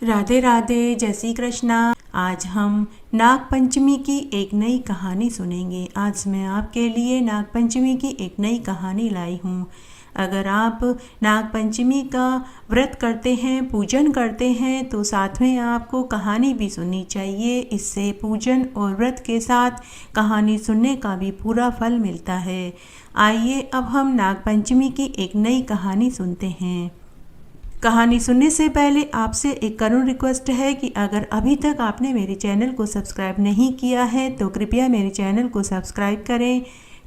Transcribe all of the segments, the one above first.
राधे राधे, जय श्री कृष्णा। आज हम नाग पंचमी की एक नई कहानी सुनेंगे। आज मैं आपके लिए नाग पंचमी की एक नई कहानी लाई हूँ। अगर आप नाग पंचमी का व्रत करते हैं, पूजन करते हैं, तो साथ में आपको कहानी भी सुननी चाहिए। इससे पूजन और व्रत के साथ कहानी सुनने का भी पूरा फल मिलता है। आइए अब हम नाग पंचमी की एक नई कहानी सुनते हैं। कहानी सुनने से पहले आपसे एक करुण रिक्वेस्ट है कि अगर अभी तक आपने मेरे चैनल को सब्सक्राइब नहीं किया है तो कृपया मेरे चैनल को सब्सक्राइब करें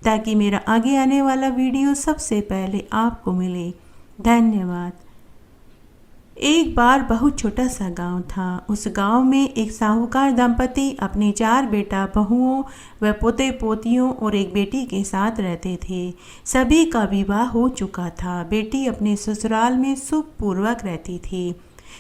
ताकि मेरा आगे आने वाला वीडियो सबसे पहले आपको मिले। धन्यवाद। एक बार बहुत छोटा सा गांव था। उस गांव में एक साहूकार दंपति अपने 4 बेटा बहुओं व पोते पोतियों और एक बेटी के साथ रहते थे। सभी का विवाह हो चुका था। बेटी अपने ससुराल में सुखपूर्वक रहती थी।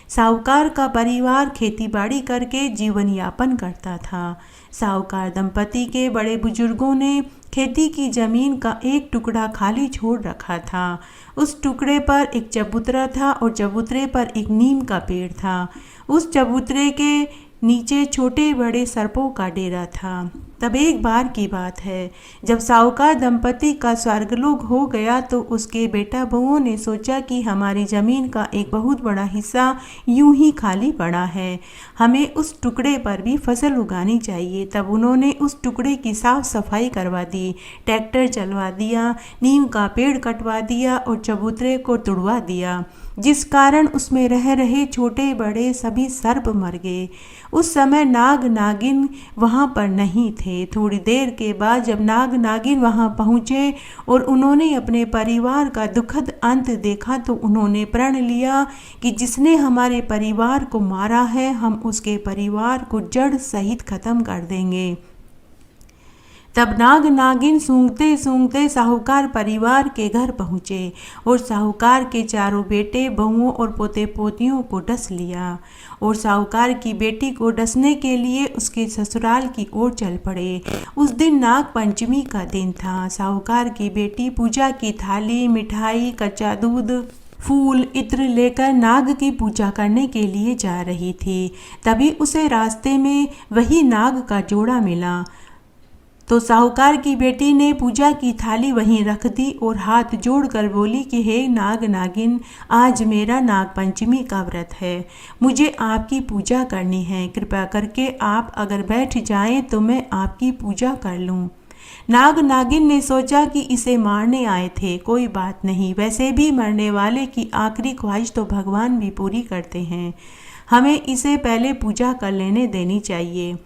साहूकार का परिवार खेतीबाड़ी करके जीवन यापन करता था। साहूकार दंपति के बड़े बुजुर्गों ने खेती की जमीन का एक टुकड़ा खाली छोड़ रखा था। उस टुकड़े पर एक चबूतरा था और चबूतरे पर एक नीम का पेड़ था। उस चबूतरे के नीचे छोटे बड़े सर्पों का डेरा था। तब एक बार की बात है, जब साहूकार दंपति का स्वर्गलोक हो गया तो उसके बेटा बहुओं ने सोचा कि हमारी ज़मीन का एक बहुत बड़ा हिस्सा यूं ही खाली पड़ा है, हमें उस टुकड़े पर भी फसल उगानी चाहिए। तब उन्होंने उस टुकड़े की साफ सफाई करवा दी, ट्रैक्टर चलवा दिया, नीम का पेड़ कटवा दिया और चबूतरे को तुड़वा दिया, जिस कारण उसमें रह रहे छोटे बड़े सभी सर्प मर गए। उस समय नाग नागिन वहाँ पर नहीं थे। थोड़ी देर के बाद जब नाग नागिन वहाँ पहुँचे और उन्होंने अपने परिवार का दुखद अंत देखा तो उन्होंने प्रण लिया कि जिसने हमारे परिवार को मारा है हम उसके परिवार को जड़ सहित खत्म कर देंगे। तब नाग नागिन सूंघते सूंघते साहूकार परिवार के घर पहुँचे और साहूकार के 4 बेटे बहुओं और पोते पोतियों को डस लिया और साहूकार की बेटी को डसने के लिए उसके ससुराल की ओर चल पड़े। उस दिन नाग पंचमी का दिन था। साहूकार की बेटी पूजा की थाली, मिठाई, कच्चा दूध, फूल, इत्र लेकर नाग की पूजा करने के लिए जा रही थी। तभी उसे रास्ते में वही नाग का जोड़ा मिला तो साहूकार की बेटी ने पूजा की थाली वहीं रख दी और हाथ जोड़कर बोली कि हे नाग नागिन, आज मेरा नाग पंचमी का व्रत है, मुझे आपकी पूजा करनी है। कृपा करके आप अगर बैठ जाएं तो मैं आपकी पूजा कर लूं। नाग नागिन ने सोचा कि इसे मारने आए थे, कोई बात नहीं, वैसे भी मरने वाले की आखिरी ख्वाहिश तो भगवान भी पूरी करते हैं, हमें इसे पहले पूजा कर लेने देनी चाहिए।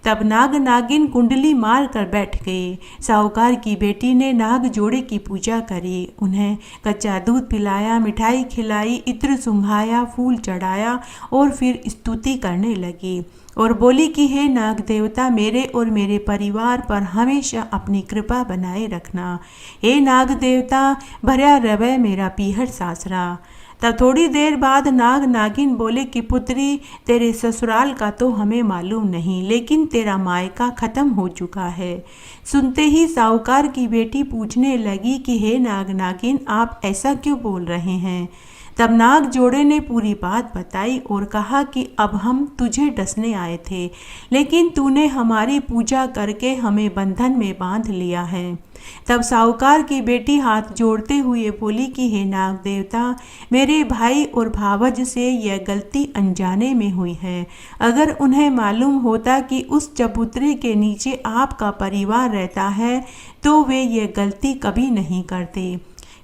तब नाग नागिन कुंडली मार कर बैठ गए। साहूकार की बेटी ने नाग जोड़े की पूजा करी, उन्हें कच्चा दूध पिलाया, मिठाई खिलाई, इत्र सुंघाया, फूल चढ़ाया और फिर स्तुति करने लगी और बोली कि हे नाग देवता, मेरे और मेरे परिवार पर हमेशा अपनी कृपा बनाए रखना। हे नाग देवता, भरा रवे मेरा पीहर सासरा। तब थोड़ी देर बाद नाग नागिन बोले कि पुत्री, तेरे ससुराल का तो हमें मालूम नहीं, लेकिन तेरा मायका खत्म हो चुका है। सुनते ही साहूकार की बेटी पूछने लगी कि हे नाग नागिन, आप ऐसा क्यों बोल रहे हैं। तब नाग जोड़े ने पूरी बात बताई और कहा कि अब हम तुझे डसने आए थे, लेकिन तूने हमारी पूजा करके हमें बंधन में बांध लिया है। तब साहूकार की बेटी हाथ जोड़ते हुए बोली कि हे नाग देवता, मेरे भाई और भावज से यह गलती अनजाने में हुई है। अगर उन्हें मालूम होता कि उस चबूतरे के नीचे आपका परिवार रहता है तो वे ये गलती कभी नहीं करते।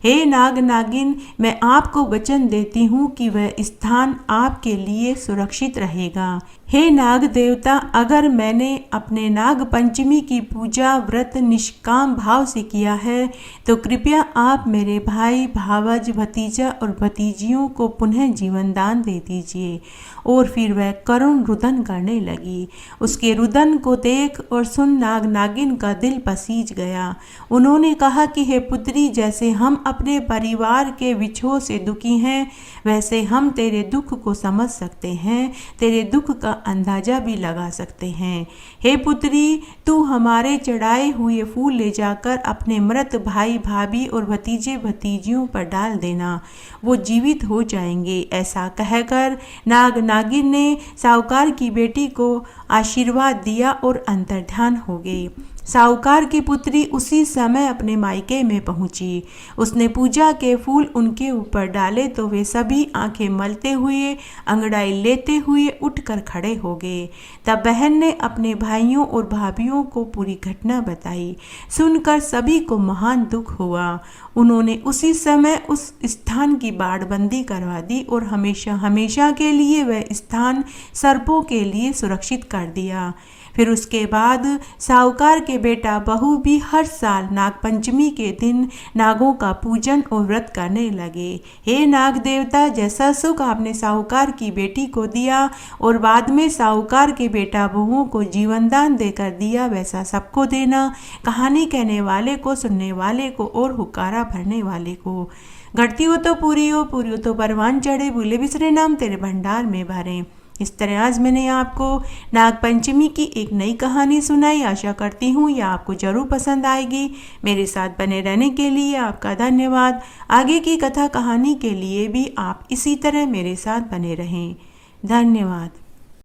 हे नाग नागिन, मैं आपको वचन देती हूँ कि वह स्थान आपके लिए सुरक्षित रहेगा। हे नाग देवता, अगर मैंने अपने नाग पंचमी की पूजा व्रत निष्काम भाव से किया है तो कृपया आप मेरे भाई, भावज, भतीजा और भतीजियों को पुनः जीवन दान दे दीजिए। और फिर वह करुण रुदन करने लगी। उसके रुदन को देख और सुन नाग नागिन का दिल पसीज गया। उन्होंने कहा कि हे पुत्री, जैसे हम अपने परिवार के विछोह से दुखी हैं, वैसे हम तेरे दुख को समझ सकते हैं। तेरे दुख का अंदाजा भी लगा सकते हैं। हे पुत्री, तू हमारे चढ़ाए हुए फूल ले जाकर अपने मृत भाई भाभी और भतीजे भतीजियों पर डाल देना, वो जीवित हो जाएंगे। ऐसा कहकर नाग नागिन ने साहूकार की बेटी को आशीर्वाद दिया और अंतर्ध्यान हो गई। साहूकार की पुत्री उसी समय अपने मायके में पहुंची। उसने पूजा के फूल उनके ऊपर डाले तो वे सभी आंखें मलते हुए, अंगड़ाई लेते हुए उठकर खड़े हो गए। तब बहन ने अपने भाइयों और भाभियों को पूरी घटना बताई। सुनकर सभी को महान दुख हुआ। उन्होंने उसी समय उस स्थान की बाड़बंदी करवा दी और हमेशा हमेशा के लिए वह स्थान सर्पों के लिए सुरक्षित कर दिया। फिर उसके बाद साहूकार के बेटा बहू भी हर साल नागपंचमी के दिन नागों का पूजन और व्रत करने लगे। हे नाग देवता, जैसा सुख आपने साहूकार की बेटी को दिया और बाद में साहूकार के बेटा बहुओं को जीवन दान देकर दिया, वैसा सबको देना। कहानी कहने वाले को, सुनने वाले को और हुक्कारा भरने वाले को। घटती हो तो पूरी हो, पूरी हो तो परवान चढ़े, भूले बिसरे नाम तेरे भंडार में भरे। इस तरह आज मैंने आपको नागपंचमी की एक नई कहानी सुनाई। आशा करती हूँ यह आपको ज़रूर पसंद आएगी। मेरे साथ बने रहने के लिए आपका धन्यवाद। आगे की कथा कहानी के लिए भी आप इसी तरह मेरे साथ बने रहें। धन्यवाद।